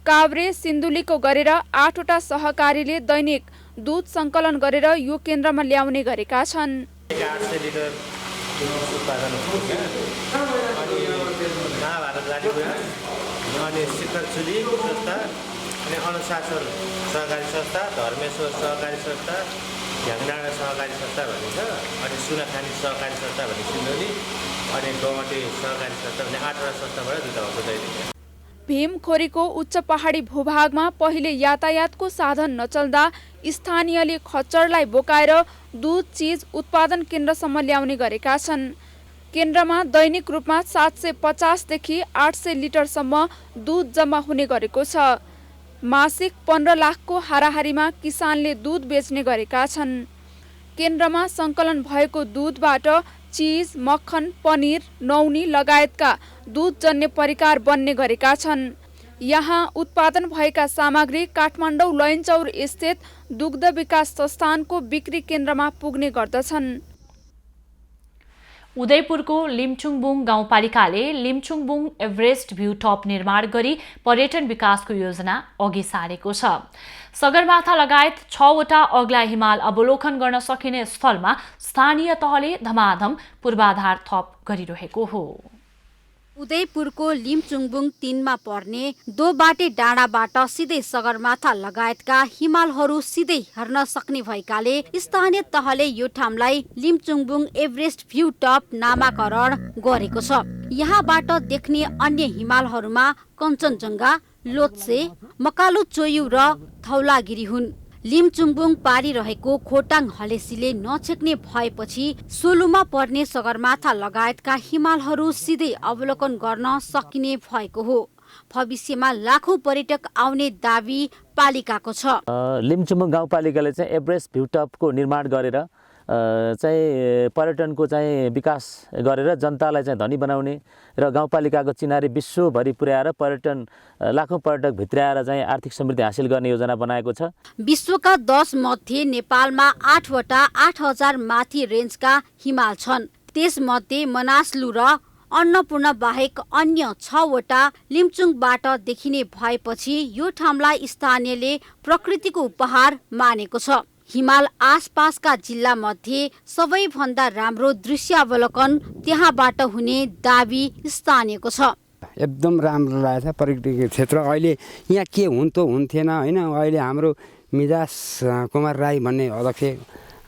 काभ्रे सिन्धुलीको गरेर 8वटा सहकारीले दैनिक दूध सङ्कलन गरेर यो केन्द्रमा ल्याउने गरेका छन्। अनि शिखरचुली संस्था अनि अनुशासन सहकारी संस्था, धर्मेश्वर सहकारी संस्था, झ्याङडाँडा सहकारी संस्था भन्ने छ, अनि सुनाखानी सहकारी संस्था भन्ने सिन्धुली, अनि गौमटी सहकारी संस्था भन्ने 8वटा संस्थाबाट दूतावास दैनिक। भीमखोरीको उच्च पहाडी भूभागमा पहिले यातायातको साधन नचल्दा स्थानीयले खच्चडलाई बोकाएर दूध चीज उत्पादन केन्द्रसम्म ल्याउने गरेका छन्। केन्द्रमा दैनिक रूपमा 750 देखि 800 लिटरसम्म दूध जम्मा हुने गरेको छ। मासिक 15 लाखको हाराहारीमा किसानले दूध बेच्ने गरेका छन्। केन्द्रमा सङ्कलन भएको दूधबाट चीज, मक्खन, पनिर, नौनी लगायतका दूधजन्य परिकार बन्ने गरेका छन्। यहाँ उत्पादन भएका सामग्री काठमाडौँ लैनचौर स्थित दुग्ध विकास संस्थानको बिक्री केन्द्रमा पुग्ने गर्दछन्। उदयपुरको लिम्चुङबुङ गाउँपालिकाले लिम्चुङबुङ एभरेस्ट भ्यू टप निर्माण गरी पर्यटन विकासको योजना अघि सारेको छ। सगरमाथा लगायत 6वटा अग्ला हिमाल अवलोकन गर्न सकिने स्थलमा स्थानीय तहले धमाधम पूर्वाधार थप गरिरहेको हो। उदयपुरको लिमचुङबुङ 3 मा पर्ने दोबाटे डाँडाबाट सिधै सगरमाथा लगायतका हिमालहरू सिधै हेर्न सक्ने भएकाले स्थानीय तहले यो ठाउँलाई लिमचुङबुङ एभरेस्ट भ्यू टप नामाकरण गरेको छ। यहाँबाट देख्ने अन्य हिमालहरूमा कञ्चनजङ्घा, लोत्से, मकालु चोयु र धौलागिरी हुन्। लिमचुङबुङ पारिरहेको खोटाङ हलेसीले नछेक्ने भएपछि सोलुमा पर्ने सगरमाथा लगायतका हिमालहरू सिधै अवलोकन गर्न सकिने भएको हो। भविष्यमा लाखौं पर्यटक आउने दाबी पालिकाको छ। लिमचुङबुङ गाउँपालिकाले चाहिँ एभरेस्ट भ्यू टपको निर्माण गरेर चाहिँ पर्यटनको चाहिँ विकास गरेर जनतालाई चाहिँ धनी बनाउने र गाउँपालिकाको चिनारी विश्वभरि पुर्याएर पर्यटन लाखौं पर्यटक भित्र्याएर चाहिँ आर्थिक समृद्धि हासिल गर्ने योजना बनाएको छ। विश्वका 10 मध्ये नेपालमा 8 वटा 8000 माथि रेन्जका हिमाल छन्। त्यसमध्ये मनासलु र अन्नपूर्ण बाहेक अन्य 6 वटा लिमचुङबाट देखिने भएपछि यो ठाउँलाई स्थानीयले प्रकृतिको उपहार मानेको छ। हिमाल आसपासका जिल्ला मध्ये सबैभन्दा राम्रो दृश्यावलोकन त्यहाँबाट हुने दाबी स्थानीयको छ। एकदम राम्रो लागेछ पर्यटकीय क्षेत्र। अहिले यहाँ के हुन्थेन होइन। अहिले हाम्रो मिजाज कुमार राई भन्ने अध्यक्ष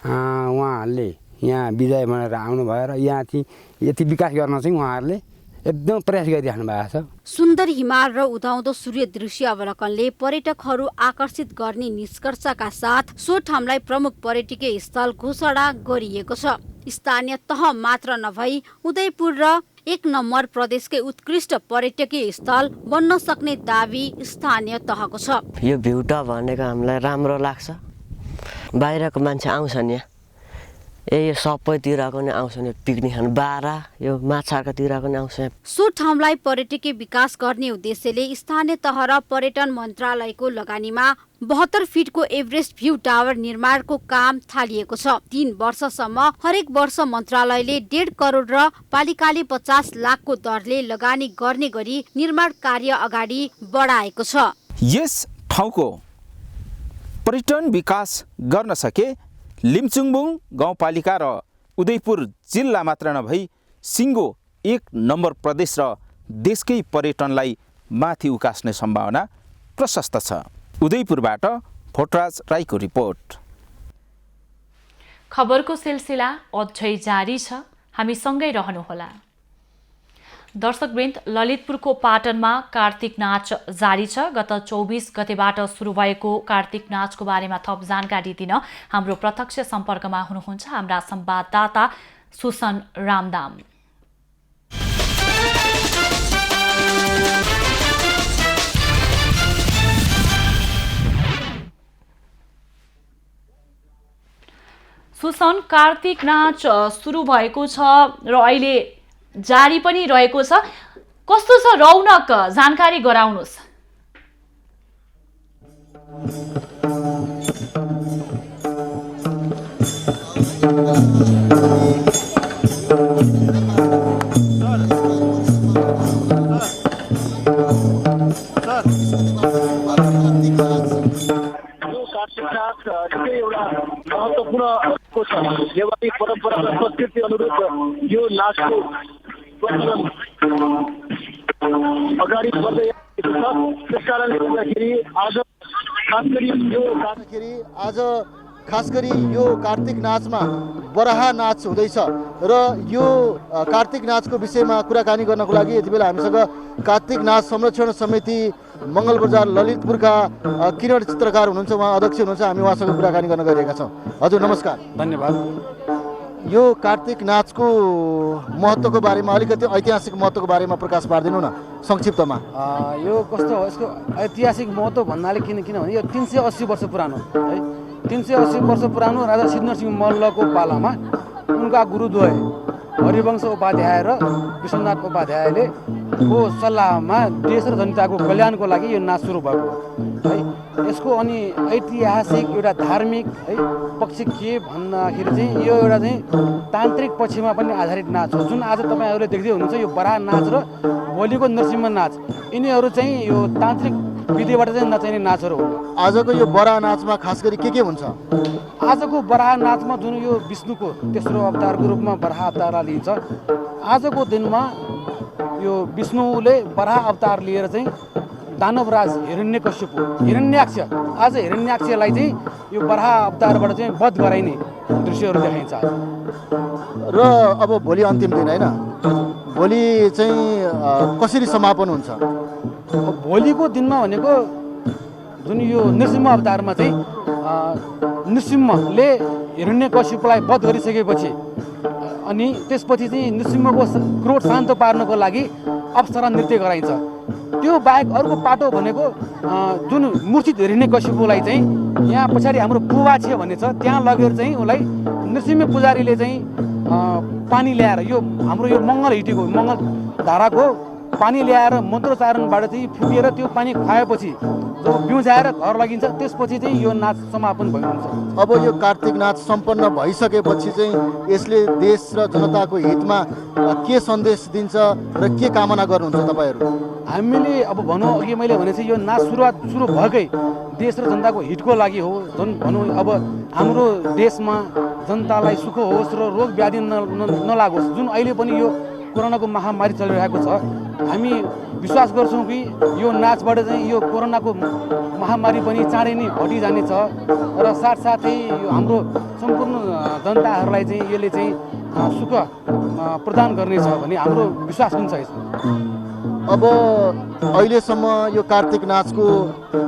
उहाँहरूले यहाँ विजय भनेर आउनुभयो र यहाँ चाहिँ यति विकास गर्न चाहिँ उहाँहरूले एकदम प्रयास गरिराख्नु भएको छ। सुन्दर हिमाल र उदाउँदो सूर्य दृश्य अवलोकनले पर्यटकहरू आकर्षित गर्ने निष्कर्षका साथ सो ठाउँलाई प्रमुख पर्यटकीय स्थल घोषणा गरिएको छ। स्थानीय तह मात्र नभई उदयपुर र 1 नम्बर प्रदेशकै उत्कृष्ट पर्यटकीय स्थल बन्न सक्ने दाबी स्थानीय तहको छ। यो भ्यू टप भनेको हामीलाई राम्रो लाग्छ। बाहिरको मान्छे आउँछन् यहाँ, यो सबैतिरको नै आउँछ नि पिकनिक खान। बारा यो माछाकोतिरको नै आउँछ। सो ठाउँलाई पर्यटकीय विकास गर्ने उद्देश्यले स्थानीय तह र पर्यटन मन्त्रालयको लगानीमा 72 फिटको एभरेस्ट भ्यू टावर निर्माणको काम थालिएको छ। 3 वर्षसम्म हरेक वर्ष मन्त्रालयले 1.5 करोड र पालिकाले 50 लाखको दरले लगानी गर्ने गरी निर्माण कार्य अगाडि बढाएको छ। यस ठाउँको पर्यटन विकास गर्न सके लिमचुङबुङ गाउँपालिका र उदयपुर जिल्ला मात्र नभई सिङ्गो 1 नम्बर प्रदेश र देशकै पर्यटनलाई माथि उकास्ने सम्भावना प्रशस्त छ। उदयपुरबाट भोटराज राईको रिपोर्ट। खबरको सिलसिला अझै जारी छ, हामी सँगै रहनुहोला। दर्शकवृन्द, ललितपुरको पाटनमा कार्तिक नाच जारी छ। गत 24 गतेबाट सुरु भएको कार्तिक नाचको बारेमा थप जानकारी दिन हाम्रो प्रत्यक्ष सम्पर्कमा हुनुहुन्छ हाम्रा संवाददाता सुसन रामदाम। सुसन, कार्तिक नाच सुरु भएको छ र अहिले जारी पनि रहेको छ। कस्तो छ रौनक, जानकारी गराउनुस्। महत्त्वपूर्ण छ। नेपाली परम्परागत संस्कृति अनुरूप यो नाचको प्रचलन अगाडि बढ्दै आएको छ। त्यस कारणले गर्दाखेरि आज खास गरी यो कार्तिक नाचमा बराहा नाच हुँदैछ र यो कार्तिक नाचको विषयमा कुराकानी गर्नको लागि यति बेला हामीसँग कार्तिक नाच संरक्षण समिति मङ्गल बजार ललितपुरका किरण चित्रकार हुनुहुन्छ, उहाँ अध्यक्ष हुनुहुन्छ। हामी उहाँसँग कुराकानी गर्न गइरहेका छौँ। हजुर नमस्कार। धन्यवाद। यो कार्तिक नाचको महत्त्वको बारेमा अलिकति ऐतिहासिक महत्त्वको बारेमा प्रकाश पारिदिनु न संक्षिप्तमा। यो कस्तो हो, यसको ऐतिहासिक महत्त्व भन्नाले किनभने यो 380 वर्ष पुरानो है। 380 वर्ष पुरानो राजा सिद्धनरसिंह मल्लको पालामा उनका गुरुद्वय हरिवंश उपाध्याय र विश्वनाथ उपाध्यायले को सल्लाहमा देश र जनताको कल्याणको लागि यो नाच सुरु भएको है। यसको अनि ऐतिहासिक एउटा धार्मिक है पक्ष के भन्दाखेरि चाहिँ यो एउटा चाहिँ तान्त्रिक पक्षमा पनि आधारित नाच हो। जुन आज तपाईँहरूले देख्दै हुनुहुन्छ यो बराह नाच र भोलिको नरसिंह नाच, यिनीहरू चाहिँ यो तान्त्रिक विधिबाट चाहिँ नचाइने नाचहरू हो। आजको यो बराह नाचमा खास गरी के हुन्छ? आजको बराह नाचमा जुन यो विष्णुको तेस्रो अवतारको रूपमा बराह अवतारलाई लिइन्छ। आजको दिनमा यो विष्णुले वराह अवतार लिएर चाहिँ दानवराज हिरण्यक्ष आज हिरण्यक्षलाई चाहिँ यो वराह अवतारबाट चाहिँ वध गराइने दृश्यहरू देखाइन्छ। र अब भोलि अन्तिम दिन होइन, भोलि चाहिँ कसरी समापन हुन्छ? भोलिको दिनमा भनेको जुन यो नृसिंह अवतारमा चाहिँ नृसिंहले हिरण्यकशिपुलाई वध गरिसकेपछि अनि त्यसपछि चाहिँ नृसिंहको क्रोध शान्त पार्नको लागि अप्सरा नृत्य गराइन्छ। त्यो बाहेक अर्को पाटो भनेको जुन मूर्छित हिरण्यकशिपुलाई चाहिँ यहाँ पछाडि हाम्रो बुवा छ भन्ने छ, त्यहाँ लगेर चाहिँ उसलाई नृसिंह पुजारीले चाहिँ पानी ल्याएर यो हाम्रो यो मङ्गल हिटीको मङ्गल धाराको पानी ल्याएर मन्त्रोच्चारणबाट चाहिँ फुकेर त्यो पानी खुवाएपछि जब बिउझाएर घर लगिन्छ त्यसपछि चाहिँ यो नाच समापन भइन्छ। अब यो कार्तिक नाच सम्पन्न भइसकेपछि चाहिँ यसले देश र जनताको हितमा के सन्देश दिन्छ र के कामना गर्नुहुन्छ तपाईँहरू? हामीले अब भनौँ अघि मैले भने चाहिँ यो नाच सुरु भएकै देश र जनताको हितको लागि हो। भनौँ अब हाम्रो देशमा जनतालाई सुख होस् र रोग व्याधि नलागोस्। जुन अहिले पनि यो कोरोनाको महामारी चलिरहेको छ, हामी विश्वास गर्छौँ कि यो नाचबाट चाहिँ यो कोरोनाको महामारी पनि चाँडै नै हटिजानेछ र साथसाथै यो हाम्रो सम्पूर्ण जनताहरूलाई चाहिँ यसले चाहिँ सुख प्रदान गर्नेछ भन्ने हाम्रो विश्वास पनि छ यसमा। अब अहिलेसम्म यो कार्तिक नाचको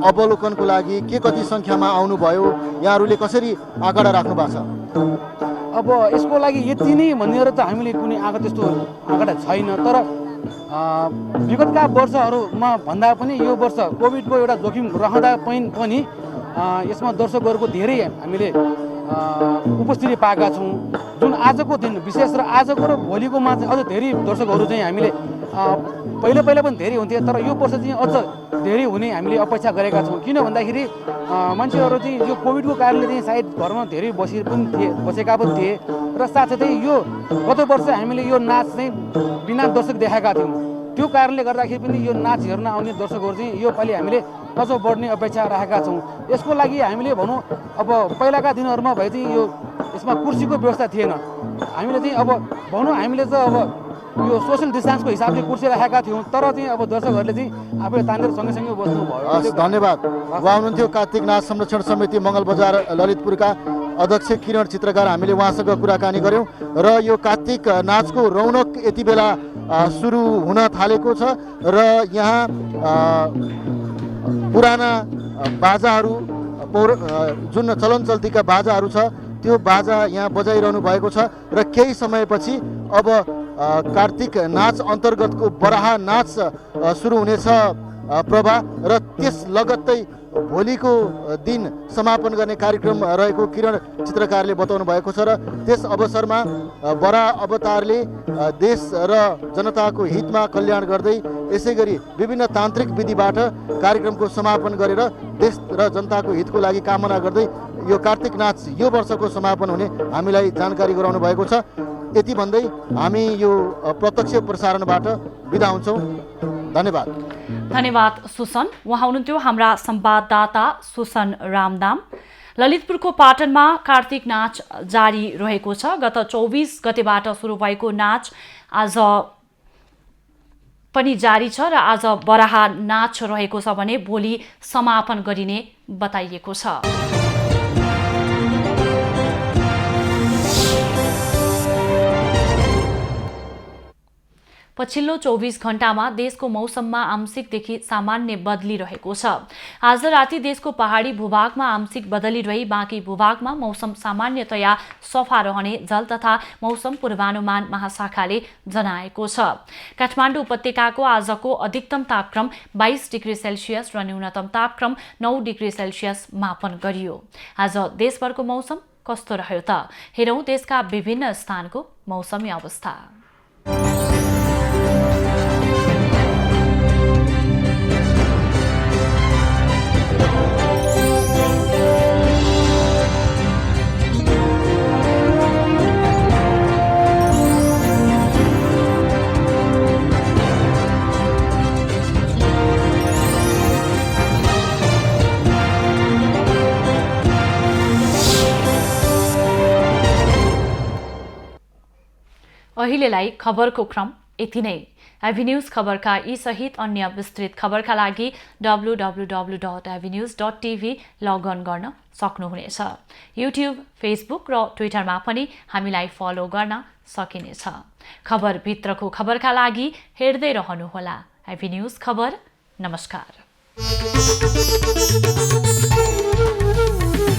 अवलोकनको लागि के कति सङ्ख्यामा आउनुभयो, यहाँहरूले कसरी आँकडा राख्नु भएको छ? अब यसको लागि यति नै भनेर त हामीले कुनै त्यस्तो आँकडा छैन, तर विगतका वर्षहरूमा भन्दा पनि यो वर्ष कोभिडको एउटा जोखिम रहँदा पनि यसमा दर्शकहरूको धेरै हामीले उपस्थिति पाएका छौँ। जुन आजको दिन विशेष र आजको र भोलिकोमा चाहिँ अझ धेरै दर्शकहरू चाहिँ हामीले पहिला पनि धेरै हुन्थे, तर यो वर्ष चाहिँ अझ धेरै हुने हामीले अपेक्षा गरेका छौँ। किन भन्दाखेरि मान्छेहरू चाहिँ यो कोभिडको कारणले चाहिँ सायद घरमा धेरै बसेका पनि थिए र साथसाथै यो गत वर्ष हामीले यो नाच चाहिँ बिना दर्शक देखाएका थियौँ। त्यो कारणले गर्दाखेरि पनि यो नाच हेर्न आउने दर्शकहरू चाहिँ योपालि हामीले अझ बढ्ने अपेक्षा राखेका छौँ। यसको लागि हामीले भनौँ अब पहिलाका दिनहरूमा भए चाहिँ यो यसमा कुर्सीको व्यवस्था थिएन। हामीले चाहिँ अब भनौँ हामीले चाहिँ अब यो सोसियल डिस्टेन्सको हिसाबले कुर्सी राखेका थियौँ, तर चाहिँ अब दर्शकहरूले चाहिँ आफूले तानेर सँगसँगै बस्नुभयो। धन्यवाद। उहाँ हुनुहुन्थ्यो कार्तिक नाच संरक्षण समिति मङ्गल बजार ललितपुरका अध्यक्ष किरण चित्रकार। हामीले उहाँसँग कुराकानी गऱ्यौँ र यो कार्तिक नाचको रौनक यति बेला सुरु हुन थालेको छ र यहाँ पुराना बाजाहरू जुन चलन चल्तीका बाजाहरू छ त्यो बाजा यहाँ बजाइरहनु भएको छ र केही समयपछि अब कार्तिक नाच अन्तर्गतको बराह नाच सुरु हुनेछ प्रभा, र त्यस लगत्तै भोलिको दिन समापन गर्ने कार्यक्रम रहेको किरण चित्रकारले बताउनु भएको छ र त्यस अवसरमा बराह अवतारले देश र जनताको हितमा कल्याण गर्दै यसै गरी विभिन्न तान्त्रिक विधिबाट कार्यक्रमको समापन गरेर देश र जनताको हितको लागि कामना गर्दै यो कार्तिक नाच यो वर्षको समापन हुने हामीलाई जानकारी गराउनु भएको छ। यति भन्दै हामी यो प्रत्यक्ष प्रसारणबाट बिदा हुन्छौँ। धन्यवाद। धन्यवाद सुसन। उहाँ हुनुहुन्थ्यो हाम्रा संवाददाता सुसन रामदाम। ललितपुरको पाटनमा कार्तिक नाच जारी रहेको छ। गत 24 गतेबाट सुरु भएको नाच आज पनि जारी छ र आज बराह नाच रहेको छ भने भोलि समापन गरिने बताइएको छ। पछिल्लो 24 घण्टामा देशको मौसममा आंशिकदेखि सामान्य बदली रहेको छ। आज राति देशको पहाडी भूभागमा आंशिक बदली रही बाँकी भूभागमा मौसम सामान्यतया सफा रहने जल तथा मौसम पूर्वानुमान महाशाखाले जनाएको छ। काठमाडौँ उपत्यकाको आजको अधिकतम तापक्रम 22 डिग्री सेल्सियस र न्यूनतम तापक्रम 9 डिग्री सेल्सियस मापन गरियो। आज देशभरको मौसम कस्तो रह्यो त? हेरौँ देशका विभिन्न स्थानको मौसमी अवस्था। अहिलेलाई खबरको क्रम यति नै। एभी न्यूज खबरका यी सहित अन्य विस्तृत खबरका लागि www.avnews.tv लगअन गर्न सक्नुहुनेछ। युट्युब, फेसबुक र ट्विटरमा पनि हामीलाई फलो गर्न सकिनेछ। खबरभित्रको खबरका लागि हेर्दै रहनुहोला एभी न्यूज खबर। नमस्कार।